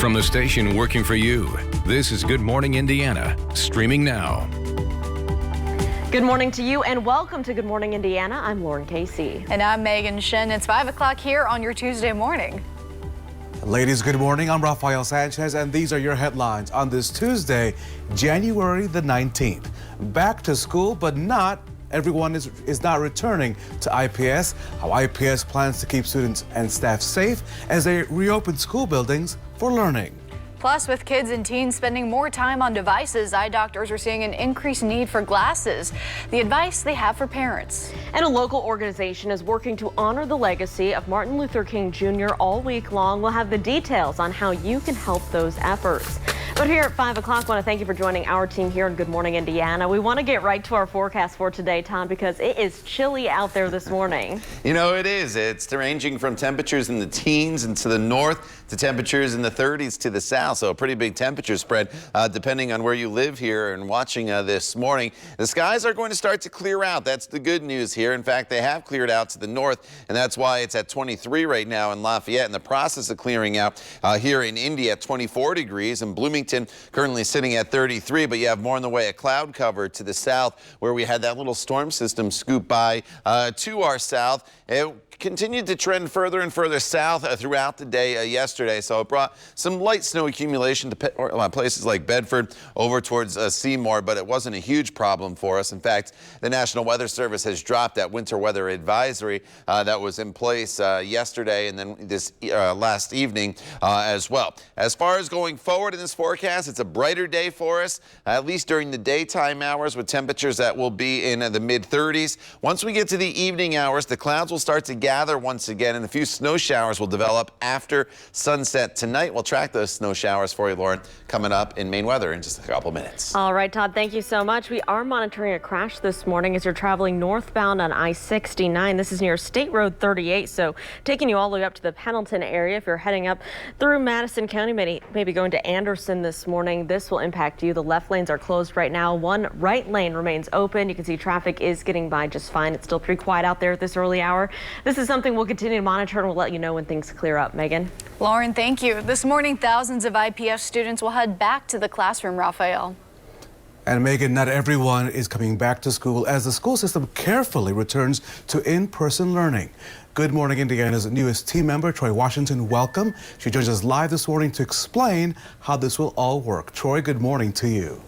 From the station working for you, this is Good Morning Indiana, streaming now. Good morning to you and welcome to Good Morning Indiana. I'm Lauren Casey. And I'm Megan Shen. It's 5 o'clock here on your Tuesday morning. Ladies, good morning. I'm Rafael Sanchez, and these are your headlines on this Tuesday, January the 19th. Back to school, but not everyone is not returning to IPS. How IPS plans to keep students and staff safe as they reopen school buildings for learning. Plus, with kids and teens spending more time on devices, eye doctors are seeing an increased need for glasses. The advice they have for parents. And a local organization is working to honor the legacy of Martin Luther King Jr. all week long. We'll have the details on how you can help those efforts. But here at 5 o'clock, I want to thank you for joining our team here on Good Morning Indiana. We want to get right to our forecast for today, Tom, because it is chilly out there this morning. You know, it is. It's ranging from temperatures in the teens and to the north to temperatures in the 30s to the south. So a pretty big temperature spread depending on where you live here and watching this morning. The skies are going to start to clear out. That's the good news here. In fact, they have cleared out to the north, and that's why it's at 23 right now in Lafayette. In the process of clearing out here in Indy at 24 degrees, and Bloomington currently sitting at 33, but you have more in the way of cloud cover to the south where we had that little storm system scoop by to our south. It continued to trend further and further south throughout the day yesterday, so it brought some light snow accumulation to places like Bedford over towards Seymour, but it wasn't a huge problem for us. In fact, the National Weather Service has dropped that winter weather advisory that was in place yesterday and then this last evening as well. As far as going forward in this forecast, it's a brighter day for us, at least during the daytime hours, with temperatures that will be in the mid-30s. Once we get to the evening hours, the clouds will start to gather once again, and a few snow showers will develop after sunset tonight. We'll track those snow showers for you, Lauren, coming up in Maine weather in just a couple minutes. All right, Todd, thank you so much. We are monitoring a crash this morning as you're traveling northbound on I-69. This is near State Road 38, so taking you all the way up to the Pendleton area. If you're heading up through Madison County, maybe going to Anderson this morning, this will impact you. The left lanes are closed right now. One right lane remains open. You can see traffic is getting by just fine. It's still pretty quiet out there at this early hour. This is something we'll continue to monitor, and we'll let you know when things clear up. Megan? Lauren, thank you. This morning, thousands of IPS students will head back to the classroom. Raphael. And Megan, not everyone is coming back to school as the school system carefully returns to in-person learning. Good Morning Indiana's newest team member, Troy Washington, welcome. She joins us live this morning to explain how this will all work. Troy, good morning to you.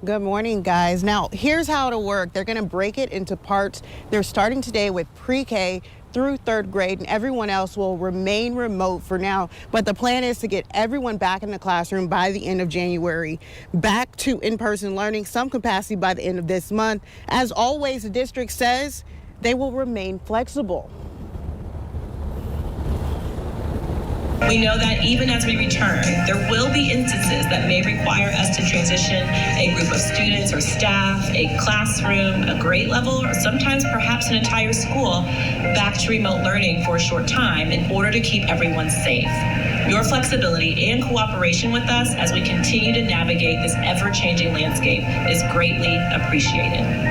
Good morning, guys. Now, here's how it'll work. They're going to break it into parts. They're starting today with pre-K through third grade, and everyone else will remain remote for now. But the plan is to get everyone back in the classroom by the end of January, back to in-person learning, some capacity by the end of this month. As always, the district says they will remain flexible. We know that even as we return, there will be instances that may require us to transition a group of students or staff, a classroom, a grade level, or sometimes perhaps an entire school back to remote learning for a short time in order to keep everyone safe. Your flexibility and cooperation with us as we continue to navigate this ever-changing landscape is greatly appreciated.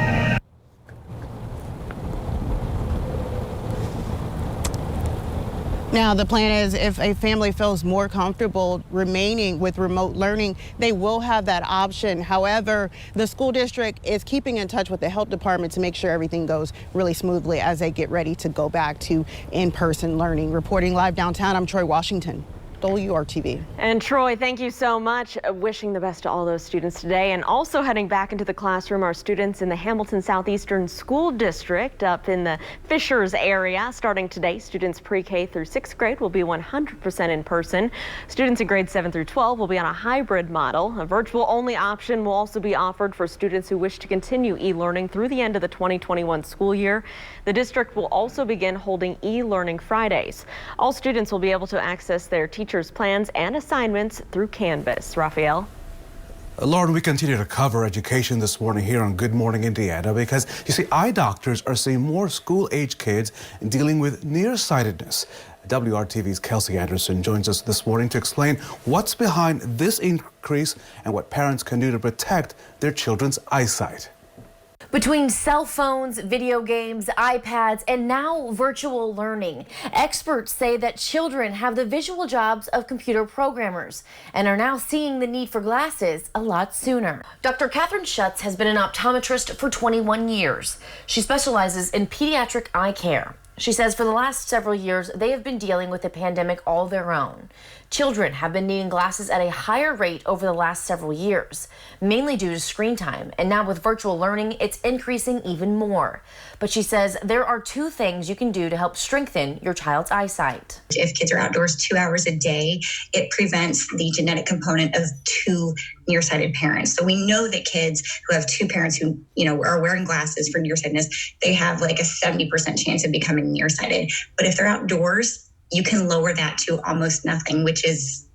Now, the plan is if a family feels more comfortable remaining with remote learning, they will have that option. However, the school district is keeping in touch with the health department to make sure everything goes really smoothly as they get ready to go back to in-person learning. Reporting live downtown, I'm Troy Washington, WRTV. And Troy, thank you so much. Wishing the best to all those students today. And also heading back into the classroom are students in the Hamilton Southeastern School District up in the Fishers area. Starting today, students pre-K through 6th grade will be 100% in person. Students in grades 7 through 12 will be on a hybrid model. A virtual only option will also be offered for students who wish to continue e-learning through the end of the 2021 school year. The district will also begin holding e-learning Fridays. All students will be able to access their teachers' plans and assignments through Canvas. Raphael? Lauren, we continue to cover education this morning here on Good Morning Indiana because, you see, eye doctors are seeing more school-age kids dealing with nearsightedness. WRTV's Kelsey Anderson joins us this morning to explain what's behind this increase and what parents can do to protect their children's eyesight. Between cell phones, video games, iPads, and now virtual learning, experts say that children have the visual jobs of computer programmers and are now seeing the need for glasses a lot sooner. Dr. Catherine Schutz has been an optometrist for 21 years. She specializes in pediatric eye care. She says for the last several years, they have been dealing with the pandemic all their own. Children have been needing glasses at a higher rate over the last several years, mainly due to screen time. And now with virtual learning, it's increasing even more. But she says there are two things you can do to help strengthen your child's eyesight. If kids are outdoors 2 hours a day, it prevents the genetic component of two nearsighted parents. So we know that kids who have two parents who, are wearing glasses for nearsightedness, they have like a 70% chance of becoming nearsighted. But if they're outdoors, you can lower that to almost nothing, which is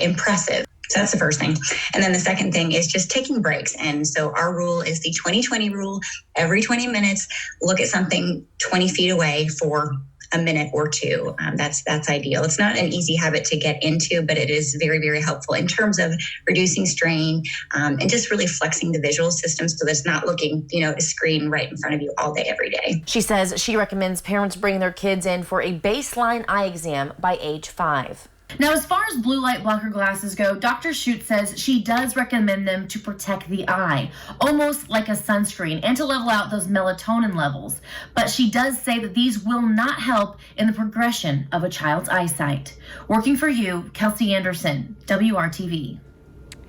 impressive. So that's the first thing. And then the second thing is just taking breaks. And so our rule is the 20-20 rule. Every 20 minutes, look at something 20 feet away for a minute or two. That's ideal. It's not an easy habit to get into, but it is very, very helpful in terms of reducing strain and just really flexing the visual system so that it's not looking, a screen right in front of you all day, every day. She says she recommends parents bring their kids in for a baseline eye exam by age 5. Now, as far as blue light blocker glasses go, Dr. Schutz says she does recommend them to protect the eye, almost like a sunscreen, and to level out those melatonin levels. But she does say that these will not help in the progression of a child's eyesight. Working for you, Kelsey Anderson, WRTV.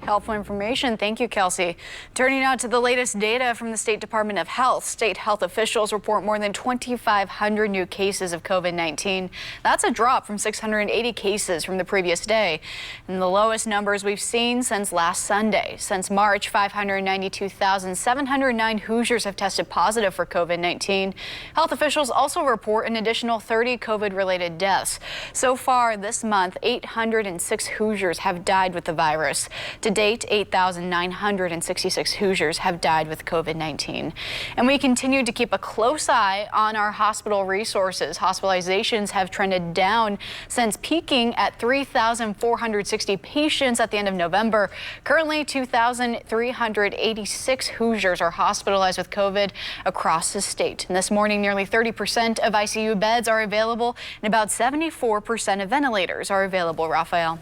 Helpful information. Thank you, Kelsey. Turning now to the latest data from the State Department of Health. State health officials report more than 2,500 new cases of COVID-19. That's a drop from 680 cases from the previous day, and the lowest numbers we've seen since last Sunday. Since March, 592,709 Hoosiers have tested positive for COVID-19. Health officials also report an additional 30 COVID-related deaths. So far this month, 806 Hoosiers have died with the virus. To date, 8,966 Hoosiers have died with COVID-19. And we continue to keep a close eye on our hospital resources. Hospitalizations have trended down since peaking at 3,460 patients at the end of November. Currently, 2,386 Hoosiers are hospitalized with COVID across the state. And this morning, nearly 30% of ICU beds are available and about 74% of ventilators are available. Raphael.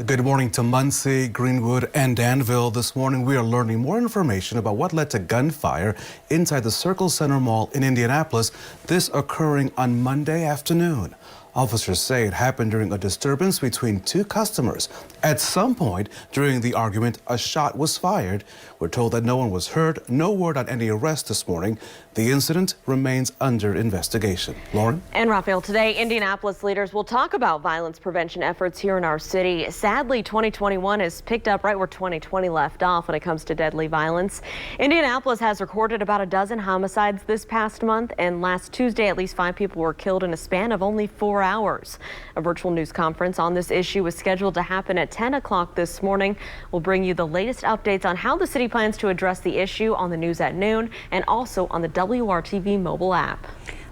Good morning to Muncie, Greenwood, and Danville. This morning, we are learning more information about what led to gunfire inside the Circle Center Mall in Indianapolis, this occurring on Monday afternoon. Officers say it happened during a disturbance between two customers. At some point during the argument, a shot was fired. We're told that no one was hurt. No word on any arrest this morning. The incident remains under investigation. Lauren? And Raphael, today, Indianapolis leaders will talk about violence prevention efforts here in our city. Sadly, 2021 has picked up right where 2020 left off when it comes to deadly violence. Indianapolis has recorded about a dozen homicides this past month, and last Tuesday, at least 5 people were killed in a span of only 4 hours. A virtual news conference on this issue is scheduled to happen at 10 o'clock this morning. We'll bring you the latest updates on how the city plans to address the issue on the news at noon and also on the WRTV mobile app.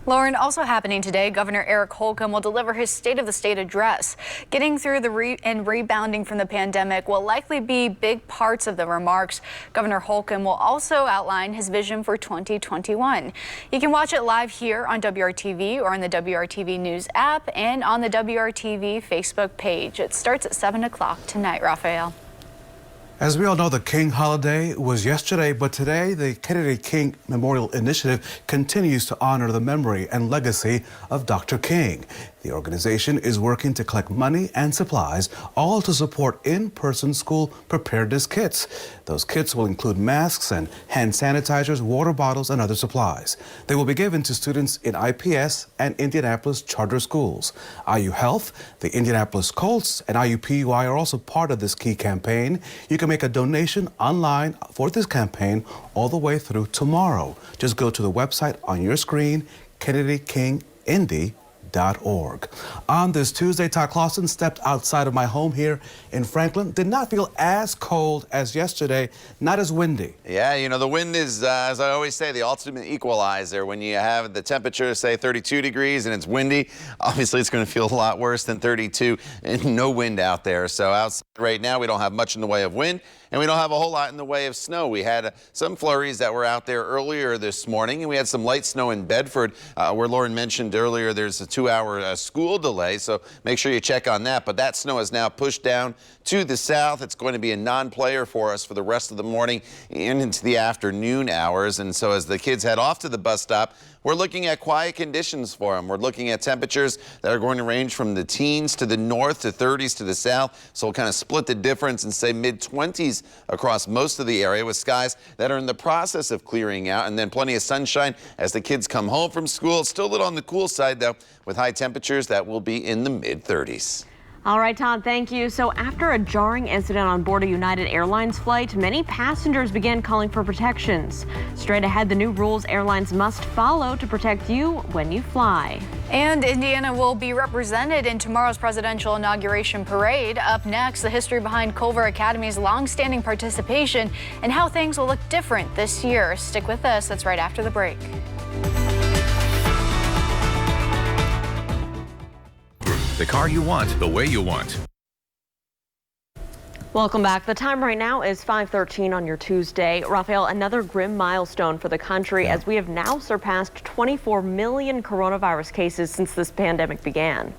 Lauren, also happening today, Governor Eric Holcomb will deliver his State of the State address. Getting through the rebounding from the pandemic will likely be big parts of the remarks. Governor Holcomb will also outline his vision for 2021. You can watch it live here on WRTV or on the WRTV News app and on the WRTV Facebook page. It starts at 7 o'clock tonight. Raphael. As we all know, the King holiday was yesterday, but today the Kennedy King Memorial Initiative continues to honor the memory and legacy of Dr. King. The organization is working to collect money and supplies, all to support in-person school preparedness kits. Those kits will include masks and hand sanitizers, water bottles, and other supplies. They will be given to students in IPS and Indianapolis charter schools. IU Health, the Indianapolis Colts, and IUPUI are also part of this key campaign. You can make a donation online for this campaign all the way through tomorrow. Just go to the website on your screen, KennedyKingIndy.org. On this Tuesday, Todd Clausen stepped outside of my home here in Franklin. Did not feel as cold as yesterday, not as windy. Yeah, you know, the wind is, as I always say, the ultimate equalizer. When you have the temperature, say 32 degrees and it's windy, obviously it's going to feel a lot worse than 32 and no wind out there. So outside right now, we don't have much in the way of wind and we don't have a whole lot in the way of snow. We had some flurries that were out there earlier this morning, and we had some light snow in Bedford, where Lauren mentioned earlier there's a 2-hour school delay, so make sure you check on that. But that snow is now pushed down to the south. It's going to be a non-player for us for the rest of the morning and into the afternoon hours. And so as the kids head off to the bus stop, we're looking at quiet conditions for them. We're looking at temperatures that are going to range from the teens to the north to 30s to the south. So we'll kind of split the difference and say mid-20s across most of the area, with skies that are in the process of clearing out, and then plenty of sunshine as the kids come home from school. It's still a little on the cool side, though, with high temperatures that will be in the mid-30s. All right, Todd, thank you. So after a jarring incident on board a United Airlines flight, many passengers began calling for protections. Straight ahead, the new rules airlines must follow to protect you when you fly. And Indiana will be represented in tomorrow's presidential inauguration parade. Up next, the history behind Culver Academy's long-standing participation and how things will look different this year. Stick with us. That's right after the break. The car you want, the way you want. Welcome back. The time right now is 5:13 on your Tuesday. Rafael, another grim milestone for the country as we have now surpassed 24 million coronavirus cases since this pandemic began.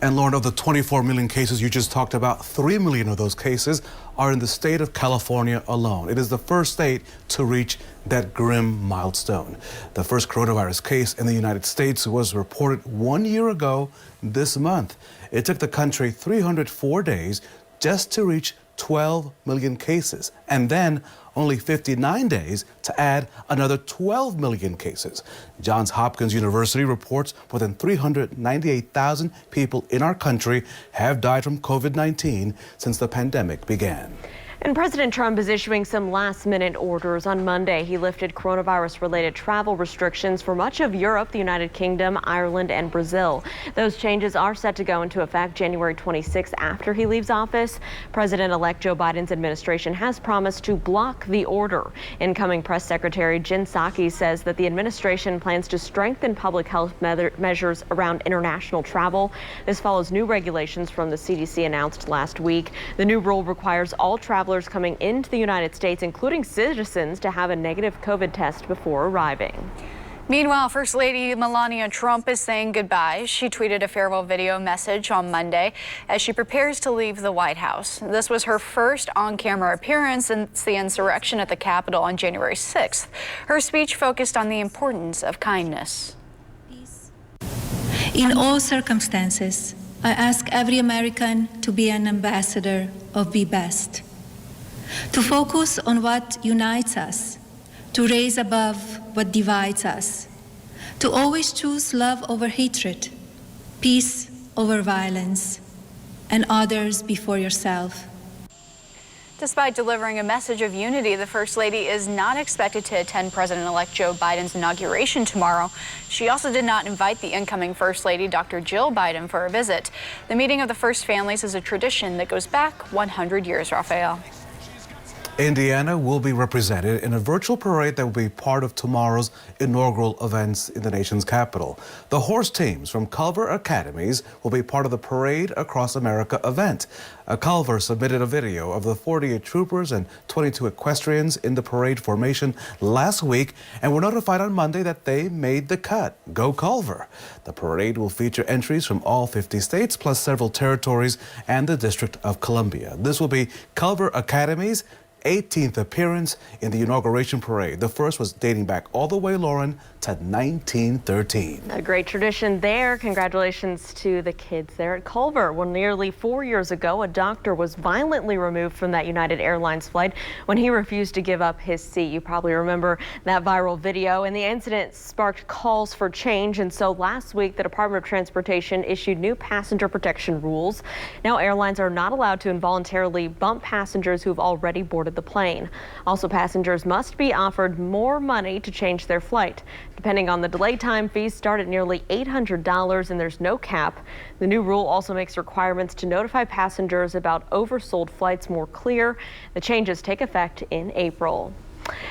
And Lauren, of the 24 million cases you just talked about, 3 million of those cases are in the state of California alone. It is the first state to reach that grim milestone. The first coronavirus case in the United States was reported 1 year ago this month. It took the country 304 days just to reach 12 million cases, and then only 59 days to add another 12 million cases. Johns Hopkins University reports more than 398,000 people in our country have died from COVID-19 since the pandemic began. And President Trump is issuing some last-minute orders. On Monday, he lifted coronavirus-related travel restrictions for much of Europe, the United Kingdom, Ireland, and Brazil. Those changes are set to go into effect January 26th after he leaves office. President-elect Joe Biden's administration has promised to block the order. Incoming Press Secretary Jen Psaki says that the administration plans to strengthen public health measures around international travel. This follows new regulations from the CDC announced last week. The new rule requires all travelers coming into the United States, including citizens, to have a negative COVID test before arriving. Meanwhile, First Lady Melania Trump is saying goodbye. She tweeted a farewell video message on Monday as she prepares to leave the White House. This was her first on-camera appearance since the insurrection at the Capitol on January 6th. Her speech focused on the importance of kindness. In all circumstances, I ask every American to be an ambassador of Be Best, to focus on what unites us, to raise above what divides us, to always choose love over hatred, peace over violence, and others before yourself. Despite delivering a message of unity, the First Lady is not expected to attend President-elect Joe Biden's inauguration tomorrow. She also did not invite the incoming First Lady, Dr. Jill Biden, for a visit. The meeting of the First Families is a tradition that goes back 100 years, Rafael. Indiana will be represented in a virtual parade that will be part of tomorrow's inaugural events in the nation's capital. The horse teams from Culver Academies will be part of the Parade Across America event. Culver submitted a video of the 48 troopers and 22 equestrians in the parade formation last week and were notified on Monday that they made the cut. Go Culver! The parade will feature entries from all 50 states plus several territories and the District of Columbia. This will be Culver Academy's 18th appearance in the inauguration parade. The first was dating back all the way, Lauren, to 1913. A great tradition there. Congratulations to the kids there at Culver. Well, nearly 4 years ago, a doctor was violently removed from that United Airlines flight when he refused to give up his seat. You probably remember that viral video, and the incident sparked calls for change. And so last week, the Department of Transportation issued new passenger protection rules. Now airlines are not allowed to involuntarily bump passengers who have already boarded boarded the plane. Also, passengers must be offered more money to change their flight. Depending on the delay time, fees start at nearly $800 and there's no cap. The new rule also makes requirements to notify passengers about oversold flights more clear. The changes take effect in April.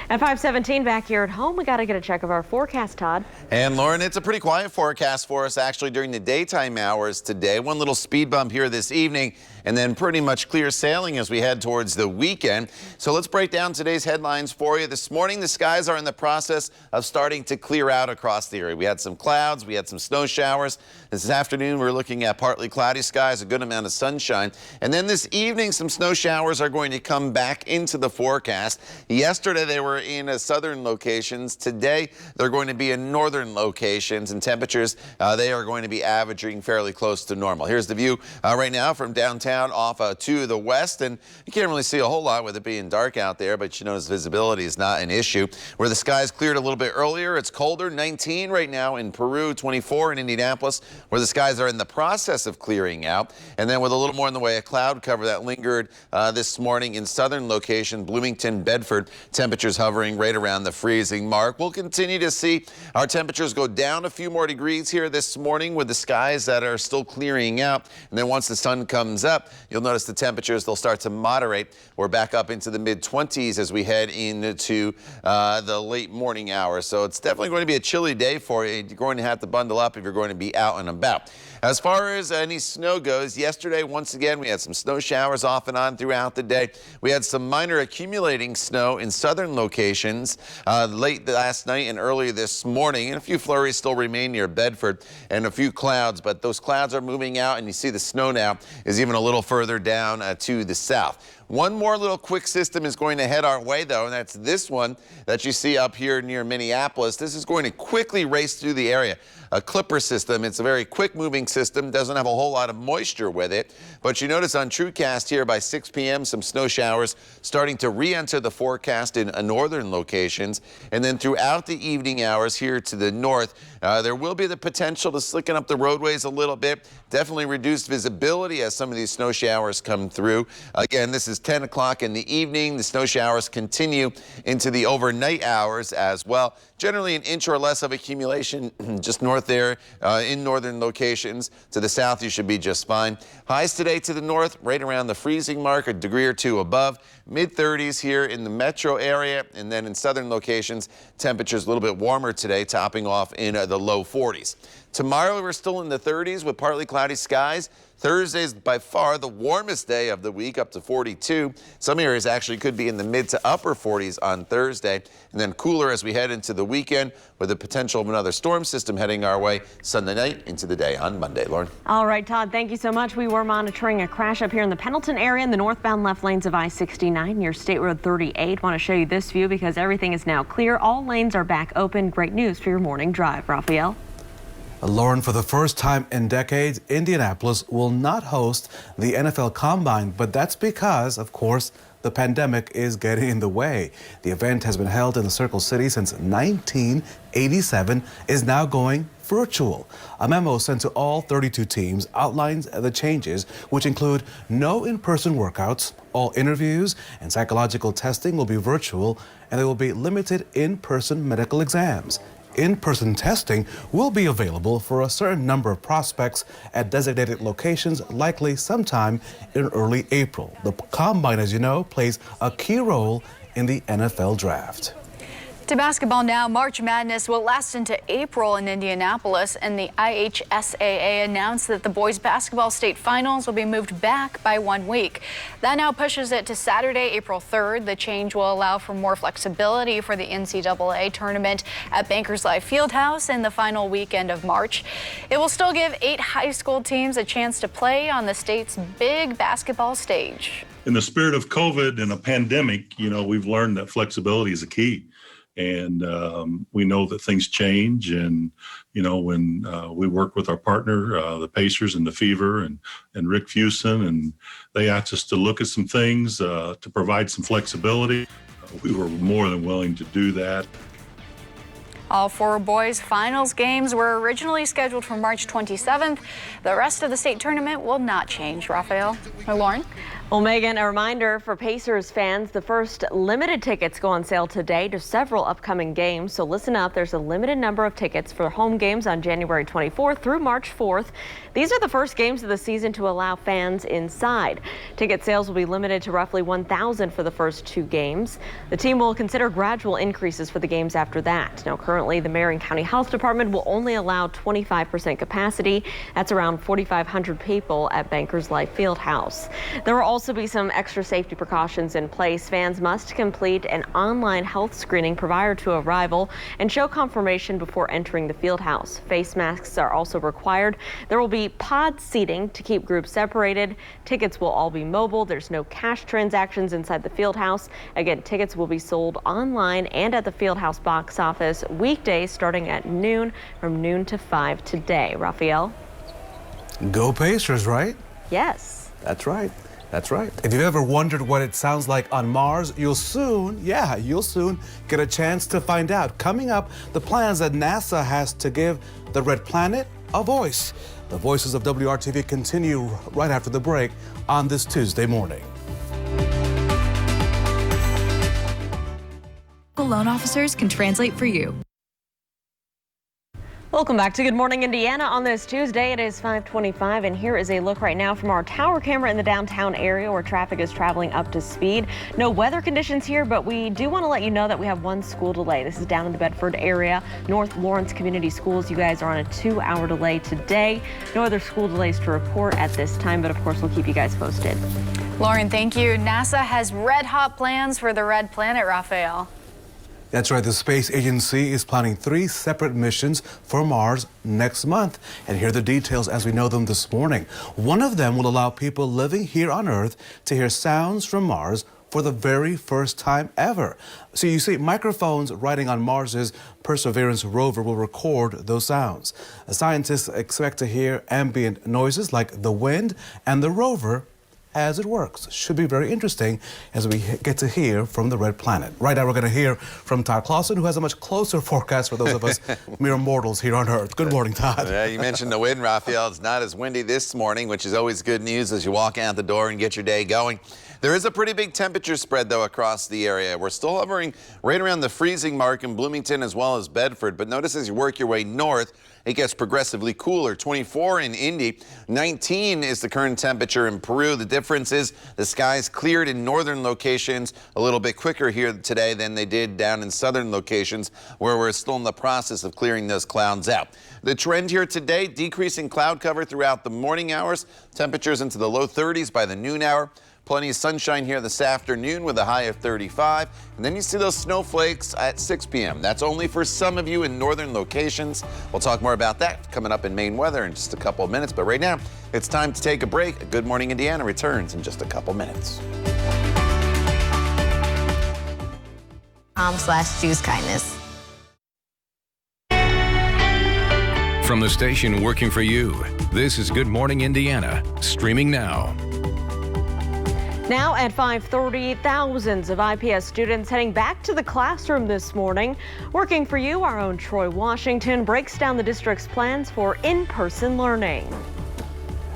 At 5:17 back here at home, we got to get a check of our forecast, Todd. And Lauren, it's a pretty quiet forecast for us actually during the daytime hours today. One little speed bump here this evening and then pretty much clear sailing as we head towards the weekend. So let's break down today's headlines for you. This morning, the skies are in the process of starting to clear out across the area. We had some clouds, we had some snow showers. This afternoon, we're looking at partly cloudy skies, a good amount of sunshine. And then this evening, some snow showers are going to come back into the forecast. Yesterday, they were in southern locations. Today, they're going to be in northern locations, and temperatures, they are going to be averaging fairly close to normal. Here's the view right now from downtown off to the west, and you can't really see a whole lot with it being dark out there, but you notice visibility is not an issue. Where the skies cleared a little bit earlier, it's colder, 19 right now in Peru, 24 in Indianapolis, where the skies are in the process of clearing out. And then with a little more in the way of cloud cover that lingered this morning in southern location, Bloomington, Bedford, temperatures hovering right around the freezing mark. We'll continue to see our temperatures go down a few more degrees here this morning with the skies that are still clearing out. And then once the sun comes up, you'll notice the temperatures, they'll start to moderate. We're back up into the mid-20s as we head into the late morning hours. So it's definitely going to be a chilly day for you. You're going to have to bundle up if you're going to be out and about. As far as any snow goes, yesterday, once again, we had some snow showers off and on throughout the day. We had some minor accumulating snow in southern locations late last night and early this morning. And a few flurries still remain near Bedford and a few clouds, but those clouds are moving out, and you see the snow now is even a little further down to the south. One more little quick system is going to head our way, though, and that's this one that you see up here near Minneapolis. This is going to quickly race through the area. A clipper system. It's a very quick moving system. Doesn't have a whole lot of moisture with it. But you notice on TrueCast here by 6 p.m. some snow showers starting to re-enter the forecast in northern locations. And then throughout the evening hours here to the north, there will be the potential to slicken up the roadways a little bit. Definitely reduced visibility as some of these snow showers come through. Again, this is 10 o'clock in the evening. The snow showers continue into the overnight hours as well. Generally an inch or less of accumulation just north there in northern locations. To the south, you should be just fine. Highs today to the north, right around the freezing mark, a degree or two above. Mid-30s here in the metro area, and then in southern locations, temperatures a little bit warmer today, topping off in the low 40s. Tomorrow, we're still in the 30s with partly cloudy skies. Thursday is by far the warmest day of the week, up to 42. Some areas actually could be in the mid to upper 40s on Thursday, and then cooler as we head into the weekend with the potential of another storm system heading our way Sunday night into the day on Monday. Lauren. All right, Todd, thank you so much. We were monitoring a crash up here in the Pendleton area in the northbound left lanes of I-69 near State Road 38. Want to show you this view because everything is now clear. All lanes are back open. Great news for your morning drive. Raphael. Lauren, for the first time in decades, Indianapolis will not host the NFL Combine, but that's because, of course, the pandemic is getting in the way. The event has been held in the Circle City since 1987, is now going virtual. A memo sent to all 32 teams outlines the changes, which include no in-person workouts, all interviews and psychological testing will be virtual, and there will be limited in-person medical exams. In-person testing will be available for a certain number of prospects at designated locations, likely sometime in early April. The Combine, as you know, plays a key role in the NFL draft. To basketball now, March Madness will last into April in Indianapolis, and the IHSAA announced that the boys basketball state finals will be moved back by 1 week. That now pushes it to Saturday, April 3rd. The change will allow for more flexibility for the NCAA tournament at Bankers Life Fieldhouse in the final weekend of March. It will still give 8 high school teams a chance to play on the state's big basketball stage. In the spirit of COVID and a pandemic, we've learned that flexibility is a key. And we know that things change. And, when we work with our partner, the Pacers and the Fever and Rick Fuson, and they asked us to look at some things to provide some flexibility, we were more than willing to do that. All four boys finals games were originally scheduled for March 27th. The rest of the state tournament will not change. Raphael or Lauren? Well, Megan, a reminder for Pacers fans, the first limited tickets go on sale today to several upcoming games. So listen up, there's a limited number of tickets for home games on January 24th through March 4th. These are the first games of the season to allow fans inside. Ticket sales will be limited to roughly 1,000 for the first two games. The team will consider gradual increases for the games after that. Now, currently, the Marion County Health Department will only allow 25% capacity. That's around 4,500 people at Bankers Life Fieldhouse. There will also be some extra safety precautions in place. Fans must complete an online health screening prior to arrival and show confirmation before entering the Fieldhouse. Face masks are also required. There will be pod seating to keep groups separated. Tickets will all be mobile. There's no cash transactions inside the Fieldhouse. Again, tickets will be sold online and at the Fieldhouse box office weekdays starting at noon from noon to 5 today. Raphael? Go Pacers, right? Yes. That's right. That's right. If you've ever wondered what it sounds like on Mars, you'll soon get a chance to find out. Coming up, the plans that NASA has to give the red planet a voice. The voices of WRTV continue right after the break on this Tuesday morning. Loan officers can translate for you. Welcome back to Good Morning Indiana on this Tuesday. It is 5:25 and here is a look right now from our tower camera in the downtown area where traffic is traveling up to speed. No weather conditions here, but we do want to let you know that we have one school delay. This is down in the Bedford area. North Lawrence Community Schools, you guys are on a 2-hour delay today. No other school delays to report at this time, but of course we'll keep you guys posted. Lauren, thank you. NASA has red hot plans for the red planet, Raphael. That's right. The space agency is planning 3 separate missions for Mars next month. And here are the details as we know them this morning. One of them will allow people living here on Earth to hear sounds from Mars for the very first time ever. So you see, microphones riding on Mars's Perseverance rover will record those sounds. Scientists expect to hear ambient noises like the wind and the rover as it works. Should be very interesting as we get to hear from the red planet. Right now we're going to hear from Todd Clausen, who has a much closer forecast for those of us mere mortals here on Earth. Good morning, Todd. Yeah, you mentioned the wind, Raphael. It's not as windy this morning, which is always good news as you walk out the door and get your day going. There is a pretty big temperature spread, though, across the area. We're still hovering right around the freezing mark in Bloomington as well as Bedford. But notice as you work your way north, it gets progressively cooler. 24 in Indy, 19 is the current temperature in Peru. The difference is the skies cleared in northern locations a little bit quicker here today than they did down in southern locations where we're still in the process of clearing those clouds out. The trend here today, decreasing cloud cover throughout the morning hours. Temperatures into the low 30s by the noon hour. Plenty of sunshine here this afternoon with a high of 35. And then you see those snowflakes at 6 p.m. That's only for some of you in northern locations. We'll talk more about that coming up in Maine weather in just a couple of minutes. But right now, it's time to take a break. Good Morning Indiana returns in just a couple minutes. /choose kindness. From the station working for you, this is Good Morning Indiana, streaming now. Now at 5:30, thousands of IPS students heading back to the classroom this morning. Working for you, our own Troy Washington breaks down the district's plans for in-person learning.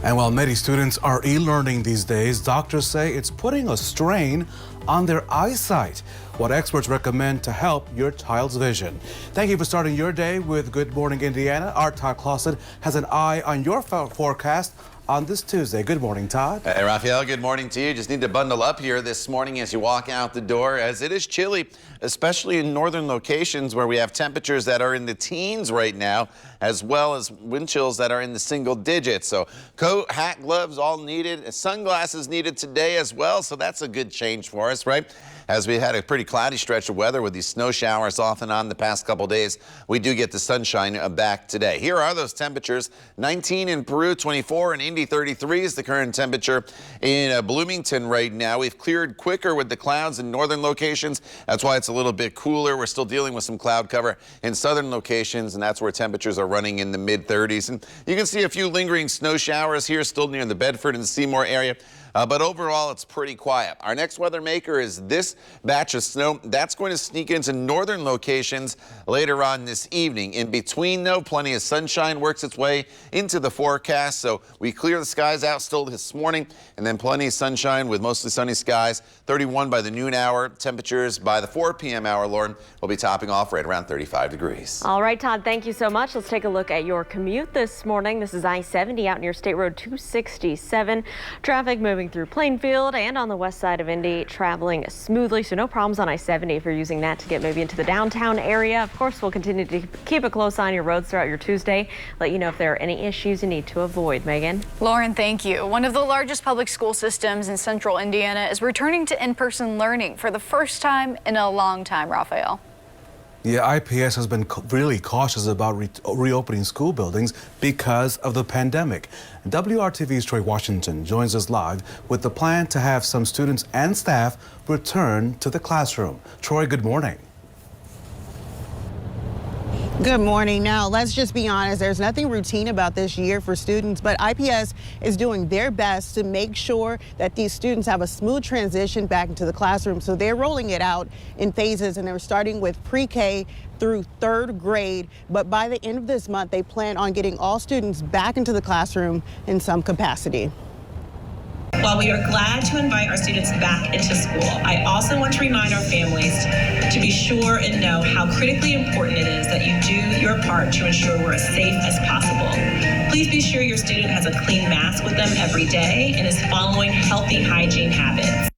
And while many students are e-learning these days, doctors say it's putting a strain on their eyesight. What experts recommend to help your child's vision. Thank you for starting your day with Good Morning Indiana. Our Todd Clausen has an eye on your forecast on this Tuesday. Good morning, Todd. Hey, Raphael, good morning to you. Just need to bundle up here this morning as you walk out the door, as it is chilly, especially in northern locations where we have temperatures that are in the teens right now, as well as wind chills that are in the single digits. So coat, hat, gloves, all needed. Sunglasses needed today as well, so that's a good change for us, right? As we had a pretty cloudy stretch of weather with these snow showers off and on the past couple days, we do get the sunshine back today. Here are those temperatures. 19 in Peru, 24 in Indy, 33 is the current temperature in Bloomington right now. We've cleared quicker with the clouds in northern locations. That's why it's a little bit cooler. We're still dealing with some cloud cover in southern locations, and that's where temperatures are running in the mid-30s. And you can see a few lingering snow showers here still near the Bedford and Seymour area. But overall, it's pretty quiet. Our next weather maker is this batch of snow, that's going to sneak into northern locations later on this evening. In between, though, plenty of sunshine works its way into the forecast. So we clear the skies out still this morning, and then plenty of sunshine with mostly sunny skies. 31 by the noon hour. Temperatures by the 4 p.m. hour, Lauren, will be topping off right around 35 degrees. All right, Todd, thank you so much. Let's take a look at your commute this morning. This is I-70 out near State Road 267. Traffic moving through Plainfield and on the west side of Indy, traveling smoothly, so no problems on I-70 if you're using that to get maybe into the downtown area. Of course, we'll continue to keep a close eye on your roads throughout your Tuesday. Let you know if there are any issues you need to avoid. Megan? Lauren, thank you. One of the largest public school systems in central Indiana is returning to in-person learning for the first time in a long time. Raphael? Yeah, IPS has been really cautious about reopening school buildings because of the pandemic. WRTV's Troy Washington joins us live with the plan to have some students and staff return to the classroom. Troy, good morning. Good morning. Now, let's just be honest. There's nothing routine about this year for students, but IPS is doing their best to make sure that these students have a smooth transition back into the classroom. So they're rolling it out in phases, and they're starting with pre-K through third grade. But by the end of this month, they plan on getting all students back into the classroom in some capacity. While we are glad to invite our students back into school, I also want to remind our families to be sure and know how critically important it is that you do your part to ensure we're as safe as possible. Please be sure your student has a clean mask with them every day and is following healthy hygiene habits.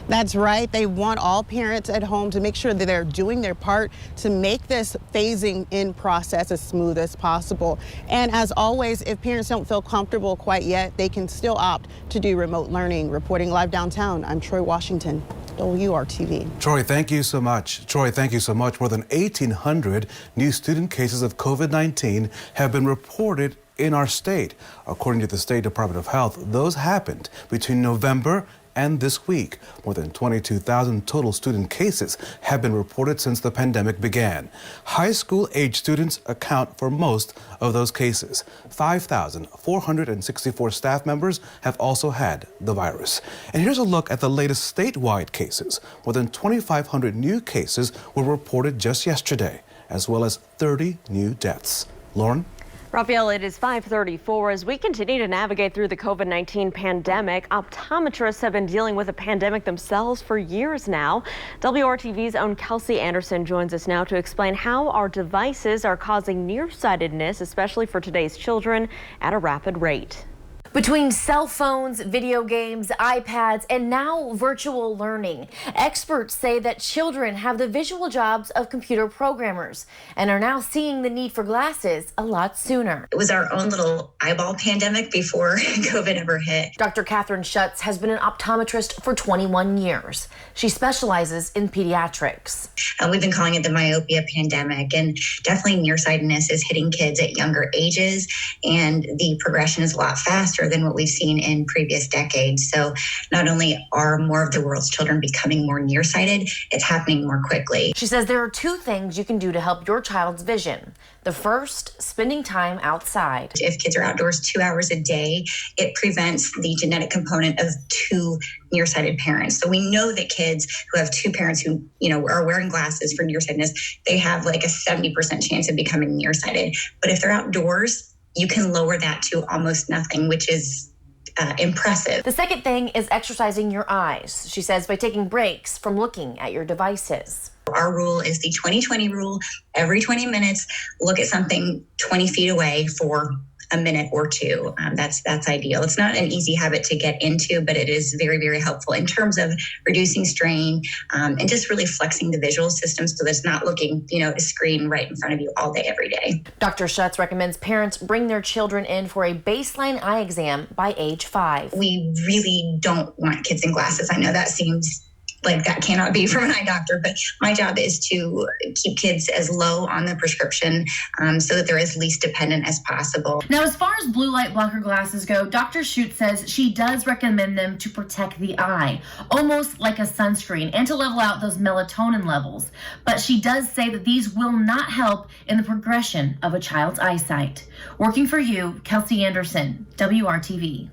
That's right. They want all parents at home to make sure that they're doing their part to make this phasing in process as smooth as possible. And as always, if parents don't feel comfortable quite yet, they can still opt to do remote learning. Reporting live downtown, I'm Troy Washington, WRTV. Troy, thank you so much. Troy, thank you so much. More than 1,800 new student cases of COVID-19 have been reported in our state. According to the State Department of Health, those happened between November and this week. More than 22,000 total student cases have been reported since the pandemic began. High school age students account for most of those cases. 5,464 staff members have also had the virus. And here's a look at the latest statewide cases. More than 2,500 new cases were reported just yesterday, as well as 30 new deaths. Lauren? Raphael, it is 5:34. As we continue to navigate through the COVID-19 pandemic, optometrists have been dealing with a pandemic themselves for years now. WRTV's own Kelsey Anderson joins us now to explain how our devices are causing nearsightedness, especially for today's children, at a rapid rate. Between cell phones, video games, iPads, and now virtual learning, experts say that children have the visual jobs of computer programmers and are now seeing the need for glasses a lot sooner. It was our own little eyeball pandemic before COVID ever hit. Dr. Catherine Schutz has been an optometrist for 21 years. She specializes in pediatrics. We've been calling it the myopia pandemic, and definitely nearsightedness is hitting kids at younger ages, and the progression is a lot faster than what we've seen in previous decades. So not only are more of the world's children becoming more nearsighted, it's happening more quickly. She says there are two things you can do to help your child's vision. The first, spending time outside. If kids are outdoors 2 hours a day, it prevents the genetic component of two nearsighted parents. So we know that kids who have two parents who, are wearing glasses for nearsightedness, they have like a 70% chance of becoming nearsighted. But if they're outdoors, you can lower that to almost nothing, which is impressive. The second thing is exercising your eyes. She says by taking breaks from looking at your devices. Our rule is the 20-20 rule. Every 20 minutes, look at something 20 feet away for a minute or two. That's ideal. It's not an easy habit to get into, but it is very, very helpful in terms of reducing strain and just really flexing the visual system so that it's not looking, at a screen right in front of you all day, every day. Dr. Schutz recommends parents bring their children in for a baseline eye exam by age 5. We really don't want kids in glasses. I know that seems like that cannot be from an eye doctor, but my job is to keep kids as low on the prescription so that they're as least dependent as possible. Now, as far as blue light blocker glasses go, Dr. Schutz says she does recommend them to protect the eye, almost like a sunscreen, and to level out those melatonin levels. But she does say that these will not help in the progression of a child's eyesight. Working for you, Kelsey Anderson, WRTV.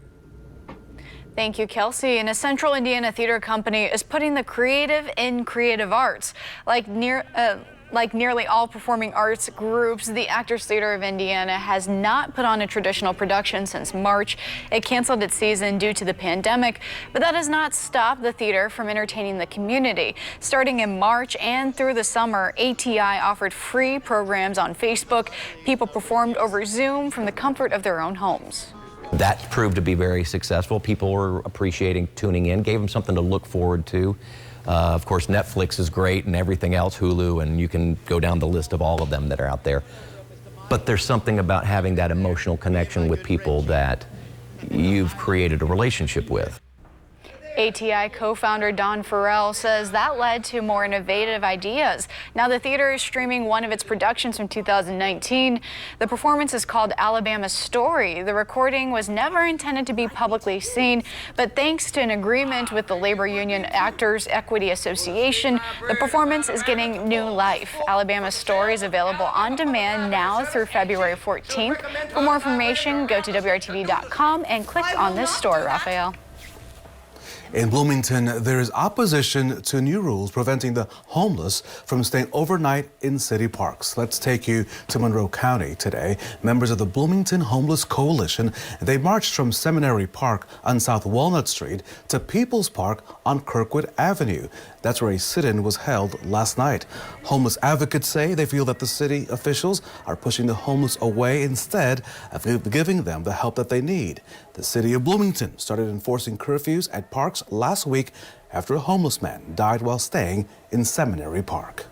Thank you, Kelsey. And a Central Indiana theater company is putting the creative in creative arts. Like nearly all performing arts groups, the Actors Theater of Indiana has not put on a traditional production since March. It canceled its season due to the pandemic, but that has not stopped the theater from entertaining the community. Starting in March and through the summer, ATI offered free programs on Facebook. People performed over Zoom from the comfort of their own homes. That proved to be very successful. People were appreciating tuning in, gave them something to look forward to. Of course, Netflix is great and everything else, Hulu, and you can go down the list of all of them that are out there. But there's something about having that emotional connection with people that you've created a relationship with. ATI co-founder Don Farrell says that led to more innovative ideas. Now the theater is streaming one of its productions from 2019. The performance is called Alabama Story. The recording was never intended to be publicly seen, but thanks to an agreement with the labor union Actors Equity Association, the performance is getting new life. Alabama Story is available on demand now through February 14th. For more information, go to WRTV.com and click on this story, Raphael. In Bloomington, there is opposition to new rules preventing the homeless from staying overnight in city parks. Let's take you to Monroe County today. Members of the Bloomington Homeless Coalition, they marched from Seminary Park on South Walnut Street to People's Park on Kirkwood Avenue. That's where a sit-in was held last night. Homeless advocates say they feel that the city officials are pushing the homeless away instead of giving them the help that they need. The city of Bloomington started enforcing curfews at parks last week after a homeless man died while staying in Seminary Park.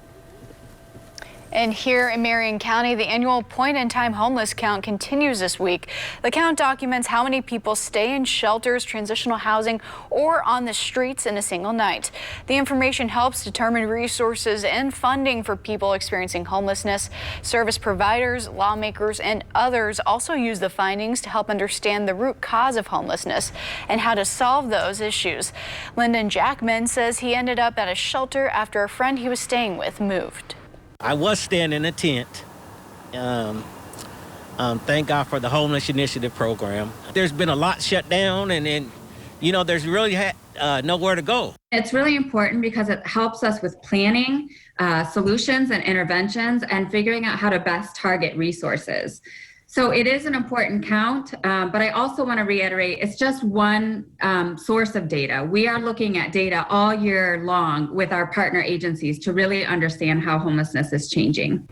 And here in Marion County, the annual point-in-time homeless count continues this week. The count documents how many people stay in shelters, transitional housing, or on the streets in a single night. The information helps determine resources and funding for people experiencing homelessness. Service providers, lawmakers, and others also use the findings to help understand the root cause of homelessness and how to solve those issues. Lyndon Jackman says he ended up at a shelter after a friend he was staying with moved. I was staying in a tent. Thank God for the Homeless Initiative program. There's been a lot shut down, and you know, there's really nowhere to go. It's really important because it helps us with planning, solutions and interventions, and figuring out how to best target resources. So it is an important count, but I also want to reiterate, it's just one source of data. We are looking at data all year long with our partner agencies to really understand how homelessness is changing.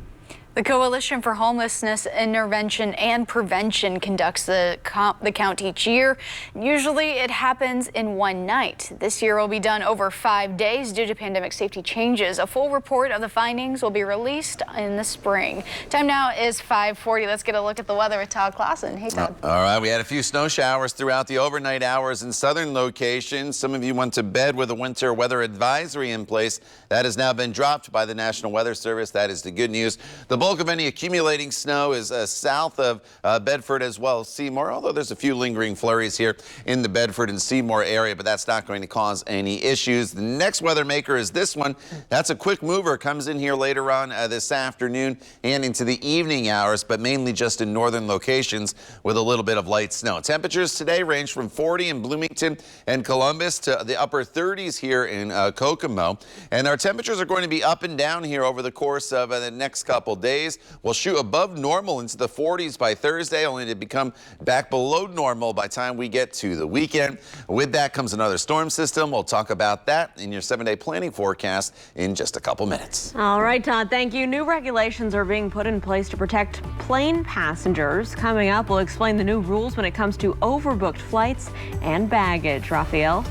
The Coalition for Homelessness Intervention and Prevention conducts the count each year. Usually it happens in one night. This year will be done over 5 days due to pandemic safety changes. A full report of the findings will be released in the spring. Time now is 5:40. Let's get a look at the weather with Todd Clausen. Hey, Todd. All right, we had a few snow showers throughout the overnight hours in southern locations. Some of you went to bed with a winter weather advisory in place. That has now been dropped by the National Weather Service. That is the good news. The bulk of any accumulating snow is south of Bedford as well as Seymour, although there's a few lingering flurries here in the Bedford and Seymour area, but that's not going to cause any issues. The next weather maker is this one. That's a quick mover. Comes in here later on this afternoon and into the evening hours, but mainly just in northern locations with a little bit of light snow. Temperatures today range from 40 in Bloomington and Columbus to the upper 30s here in Kokomo. And our temperatures are going to be up and down here over the course of the next couple days. We'll shoot above normal into the 40s by Thursday, only to become back below normal by the time we get to the weekend. With that comes another storm system. We'll talk about that in your 7-day planning forecast in just a couple minutes. All right, Todd, thank you. New regulations are being put in place to protect plane passengers. Coming up, we'll explain the new rules when it comes to overbooked flights and baggage. Raphael.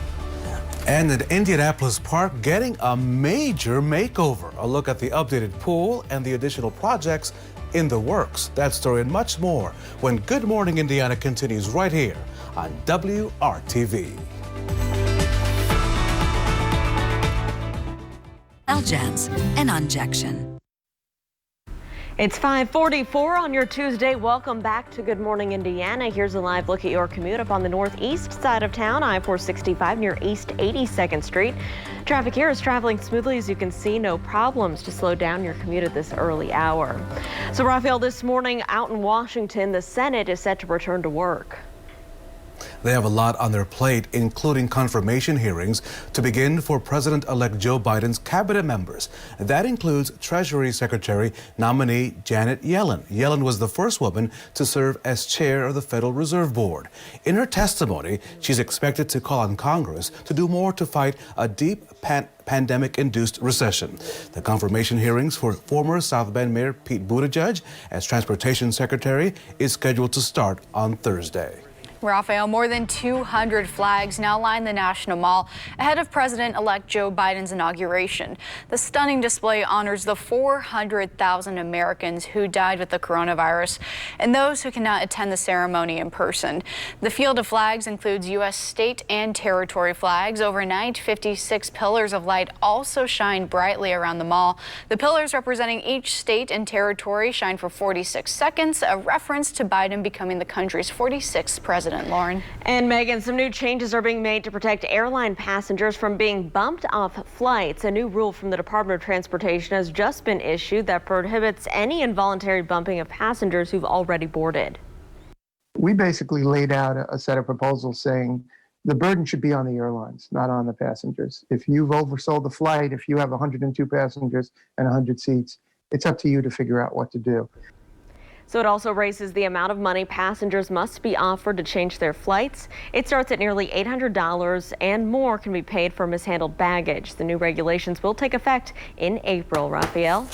And at Indianapolis Park getting a major makeover. A look at the updated pool and the additional projects in the works. That story and much more when Good Morning Indiana continues right here on WRTV. Algens, an injection. It's 5:44 on your Tuesday. Welcome back to Good Morning Indiana. Here's a live look at your commute up on the northeast side of town, I-465 near East 82nd Street. Traffic here is traveling smoothly. As you can see, no problems to slow down your commute at this early hour. So, Raphael, this morning out in Washington, the Senate is set to return to work. They have a lot on their plate, including confirmation hearings to begin for President-elect Joe Biden's cabinet members. That includes Treasury Secretary nominee Janet Yellen. Yellen was the first woman to serve as chair of the Federal Reserve Board. In her testimony, she's expected to call on Congress to do more to fight a deep pandemic-induced recession. The confirmation hearings for former South Bend Mayor Pete Buttigieg as Transportation Secretary is scheduled to start on Thursday. Raphael, more than 200 flags now line the National Mall ahead of President-elect Joe Biden's inauguration. The stunning display honors the 400,000 Americans who died with the coronavirus and those who cannot attend the ceremony in person. The field of flags includes U.S. state and territory flags. Overnight, 56 pillars of light also shine brightly around the mall. The pillars representing each state and territory shine for 46 seconds, a reference to Biden becoming the country's 46th president. Lauren. And Megan, some new changes are being made to protect airline passengers from being bumped off flights. A new rule from the Department of Transportation has just been issued that prohibits any involuntary bumping of passengers who've already boarded. We basically laid out a set of proposals saying the burden should be on the airlines, not on the passengers. If you've oversold the flight, if you have 102 passengers and 100 seats, it's up to you to figure out what to do. So it also raises the amount of money passengers must be offered to change their flights. It starts at nearly $800 and more can be paid for mishandled baggage. The new regulations will take effect in April. Raphael.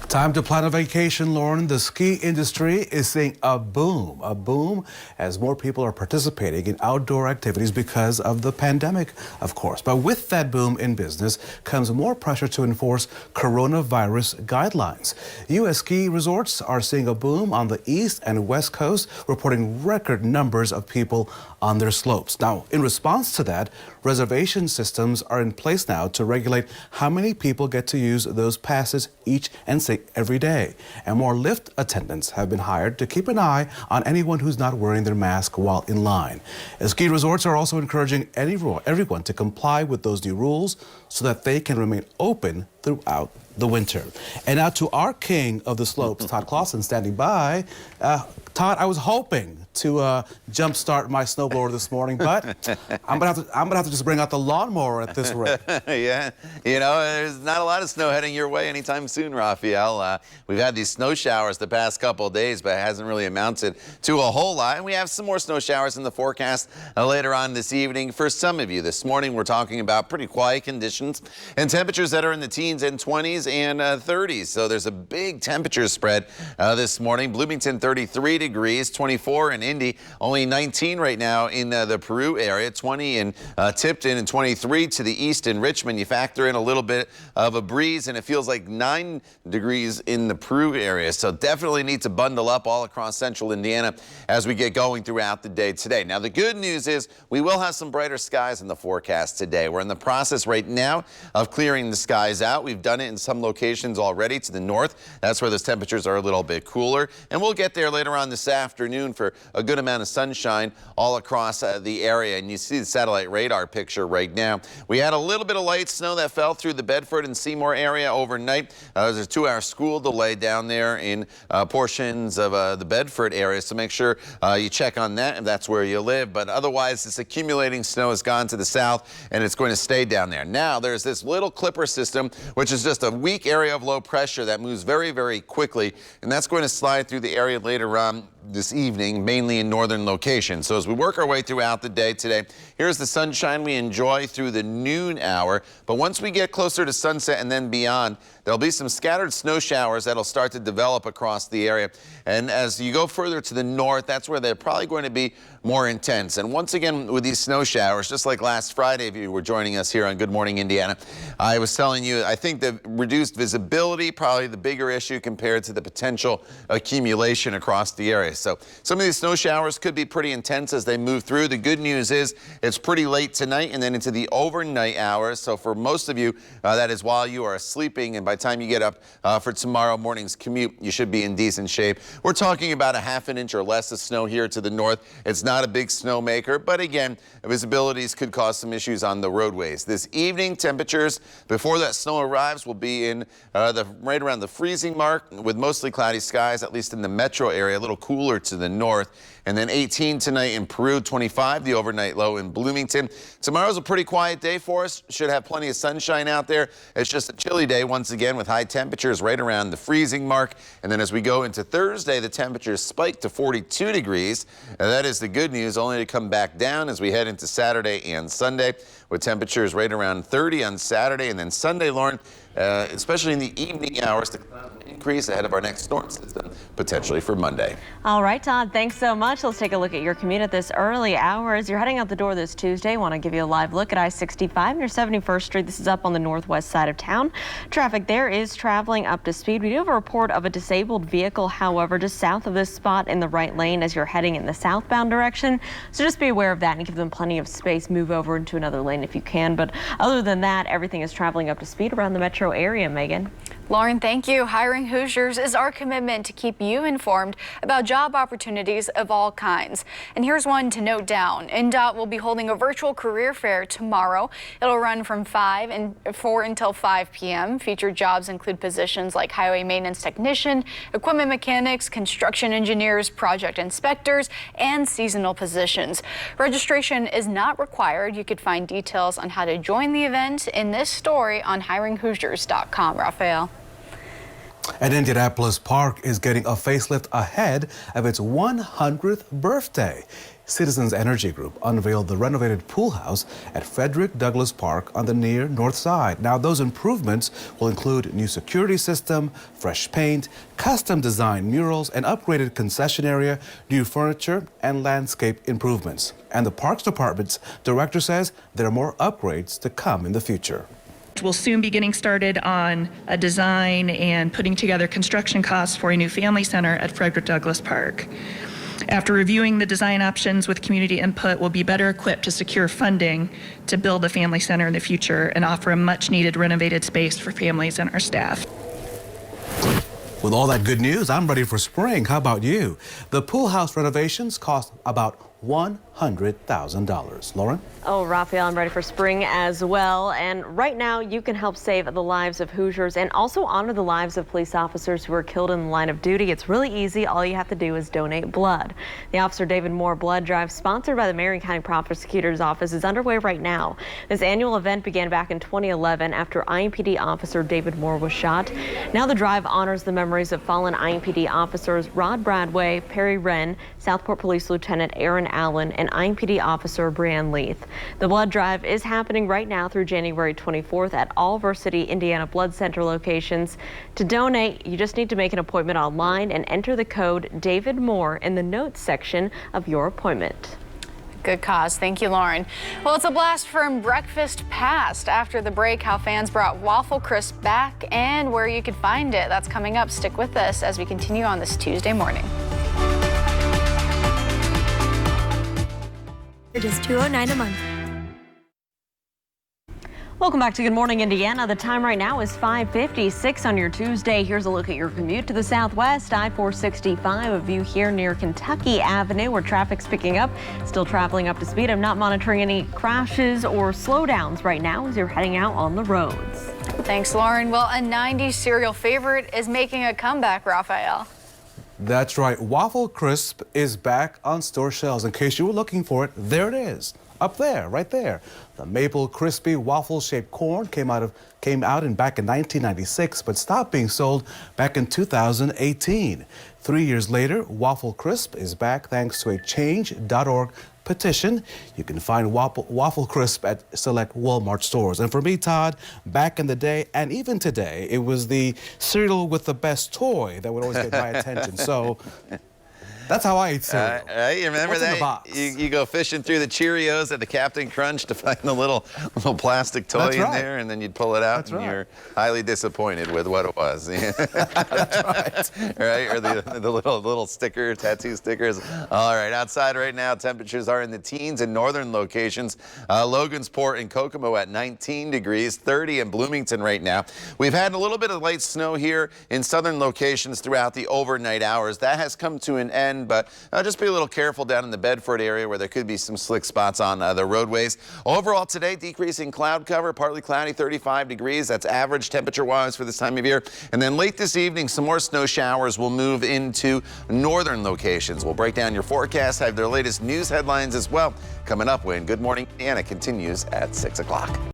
Time to plan a vacation, Lauren. The ski industry is seeing a boom as more people are participating in outdoor activities because of the pandemic, of course. But with that boom in business comes more pressure to enforce coronavirus guidelines. U.S. ski resorts are seeing a boom on the east and west coast, reporting record numbers of people on their slopes. Now, in response to that, reservation systems are in place now to regulate how many people get to use those passes each and every day. And more lift attendants have been hired to keep an eye on anyone who's not wearing their mask while in line. Ski resorts are also encouraging everyone to comply with those new rules so that they can remain open throughout the winter. And now to our king of the slopes, Todd Clausen, standing by. Todd, I was hoping to jumpstart my snowblower this morning, but I'm gonna have to just bring out the lawnmower at this rate. Yeah, you know, there's not a lot of snow heading your way anytime soon, Raphael. We've had these snow showers the past couple of days, but it hasn't really amounted to a whole lot. And we have some more snow showers in the forecast later on this evening. For some of you, this morning we're talking about pretty quiet conditions and temperatures that are in the teens and 20s and 30s. So there's a big temperature spread this morning. Bloomington 33 degrees, 24 in Indy, only 19 right now in the Peru area, 20 in Tipton and 23 to the east in Richmond. You factor in a little bit of a breeze and it feels like 9 degrees in the Peru area. So definitely need to bundle up all across central Indiana as we get going throughout the day today. Now the good news is we will have some brighter skies in the forecast today. We're in the process right now of clearing the skies out. We've done it in some locations already to the north. That's where those temperatures are a little bit cooler. And we'll get there later on this afternoon for a good amount of sunshine all across the area. And you see the satellite radar picture right now. We had a little bit of light snow that fell through the Bedford and Seymour area overnight. There's a 2-hour school delay down there in portions of the Bedford area. So make sure you check on that if that's where you live. But otherwise, this accumulating snow has gone to the south and it's going to stay down there. Now there's this little clipper system, which is just a weak area of low pressure that moves very, very quickly. And that's going to slide through the area later on this evening, mainly in northern locations. So as we work our way throughout the day today, here's the sunshine we enjoy through the noon hour. But once we get closer to sunset and then beyond, there'll be some scattered snow showers that'll start to develop across the area. And as you go further to the north, that's where they're probably going to be more intense. And once again, with these snow showers, just like last Friday, if you were joining us here on Good Morning Indiana, I was telling you, I think the reduced visibility, probably the bigger issue compared to the potential accumulation across the area. So some of these snow showers could be pretty intense as they move through. The good news is it's pretty late tonight and then into the overnight hours. So for most of you, that is while you are sleeping, and by by the time you get up for tomorrow morning's commute, you should be in decent shape. We're talking about a ½ an inch or less of snow here to the north. It's not a big snow maker, but again, visibilities could cause some issues on the roadways. This evening, temperatures before that snow arrives will be in right around the freezing mark with mostly cloudy skies, at least in the metro area, a little cooler to the north. And then 18 tonight in Peru, 25 the overnight low in Bloomington. Tomorrow's a pretty quiet day for us. Should have plenty of sunshine out there. It's just a chilly day once again with high temperatures right around the freezing mark. And then as we go into Thursday, the temperatures spike to 42 degrees. And that is the good news, only to come back down as we head into Saturday and Sunday with temperatures right around 30 on Saturday. And then Sunday, Lauren, especially in the evening hours, the clouds will increase ahead of our next storm system, potentially for Monday. All right, Todd, thanks so much. Let's take a look at your commute at this early hour. As you're heading out the door this Tuesday, want to give you a live look at I-65 near 71st Street. This is up on the northwest side of town. Traffic there is traveling up to speed. We do have a report of a disabled vehicle, however, just south of this spot in the right lane as you're heading in the southbound direction. So just be aware of that and give them plenty of space. Move over into another lane if you can. But other than that, everything is traveling up to speed around the metro area. Megan. Lauren, thank you. Hiring Hoosiers is our commitment to keep you informed about job opportunities of all kinds. And here's one to note down. INDOT will be holding a virtual career fair tomorrow. It'll run from 4 until 5 p.m. Featured jobs include positions like highway maintenance technician, equipment mechanics, construction engineers, project inspectors, and seasonal positions. Registration is not required. You could find details on how to join the event in this story on hiringhoosiers.com. Raphael. And Indianapolis Park is getting a facelift ahead of its 100th birthday. Citizens Energy Group unveiled the renovated pool house at Frederick Douglass Park on the near north side. Now, those improvements will include new security system, fresh paint, custom designed murals, an upgraded concession area, new furniture, and landscape improvements. And the Parks Department's director says there are more upgrades to come in the future. We'll soon be getting started on a design and putting together construction costs for a new family center at Frederick Douglass Park. After reviewing the design options with community input, we'll be better equipped to secure funding to build a family center in the future and offer a much needed renovated space for families and our staff. With all that good news, I'm ready for spring. How about you? The pool house renovations cost about $100,000. Lauren? Oh, Raphael, I'm ready for spring as well. And right now, you can help save the lives of Hoosiers and also honor the lives of police officers who were killed in the line of duty. It's really easy. All you have to do is donate blood. The Officer David Moore Blood Drive, sponsored by the Marion County Prosecutor's Office, is underway right now. This annual event began back in 2011 after IMPD officer David Moore was shot. Now the drive honors the memories of fallen IMPD officers Rod Bradway, Perry Wren, Southport Police Lieutenant Aaron Allen, and IMPD officer Brianne Leith. The blood drive is happening right now through January 24th at all Versity Indiana Blood Center locations. To donate, you just need to make an appointment online and enter the code David Moore in the notes section of your appointment. Good cause. Thank you, Lauren. Well, it's a blast from breakfast past. After the break, how fans brought Waffle Crisp back and where you could find it. That's coming up. Stick with us as we continue on this Tuesday morning. Just $209 a month. Welcome back to Good Morning Indiana. The time right now is 5:56 on your Tuesday. Here's a look at your commute to the southwest. I-465, a view here near Kentucky Avenue where traffic's picking up. Still traveling up to speed. I'm not monitoring any crashes or slowdowns right now as you're heading out on the roads. Thanks, Lauren. Well, a 90s cereal favorite is making a comeback, Raphael. That's right. Waffle Crisp is back on store shelves. In case you were looking for it, there it is. Up there, right there. The maple crispy waffle-shaped corn came out back in 1996, but stopped being sold back in 2018. 3 years later, Waffle Crisp is back thanks to a Change.org petition. You can find Waffle Crisp at select Walmart stores. And for me, Todd, back in the day and even today, it was the cereal with the best toy that would always get my attention. So That's how I eat cereal. Right? You remember What's in that? the box? You go fishing through the Cheerios at the Captain Crunch to find the little plastic toy That's in right. there, and then you'd pull it out, That's and right. you're highly disappointed with what it was. That's right. Right? Or the little sticker, tattoo stickers. All right, outside right now, temperatures are in the teens in northern locations. Logansport and Kokomo at 19 degrees, 30 in Bloomington right now. We've had a little bit of light snow here in southern locations throughout the overnight hours. That has come to an end, but just be a little careful down in the Bedford area where there could be some slick spots on the roadways. Overall today, decreasing cloud cover, partly cloudy, 35 degrees. That's average temperature-wise for this time of year. And then late this evening, some more snow showers will move into northern locations. We'll break down your forecast, have their latest news headlines as well. Coming up when Good Morning Indiana continues at 6 o'clock.